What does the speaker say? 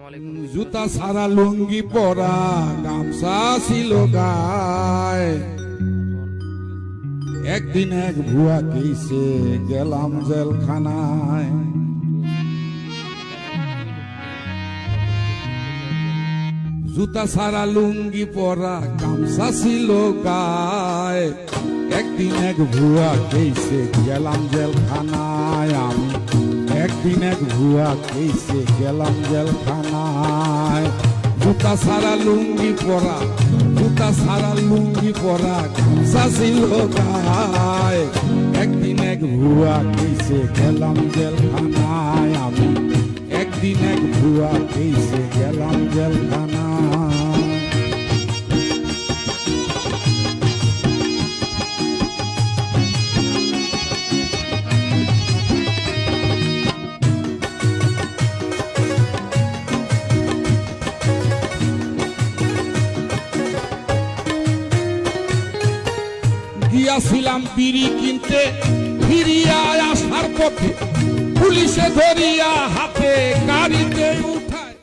জুতা সারা লুঙ্গি পরা গামছা ছিল গায়ে একদিন এক ভুয়া কেসে গেলাম জেলখানায় জুতা সারা লুঙ্গি পরা গামছা ছিল গায়ে একদিন এক ভুয়া কেসে গেলাম জেলখানায় আমি একদিন এক ভুয়া কেসে গেলাম জেলখানায় জুতা সারা লুঙ্গি পরা জুতা সারা লুঙ্গি পরা গামছা ছিল গায়ে একদিন এক ভুয়া কেসে গেলাম জেলখানায় আমি একদিন এক ভুয়া কেসে গেলাম জেলখানায় গিয়াছিলাম বিড়ি কিনতে ফিরিয়া আসার পথে পুলিশে ধরিয়া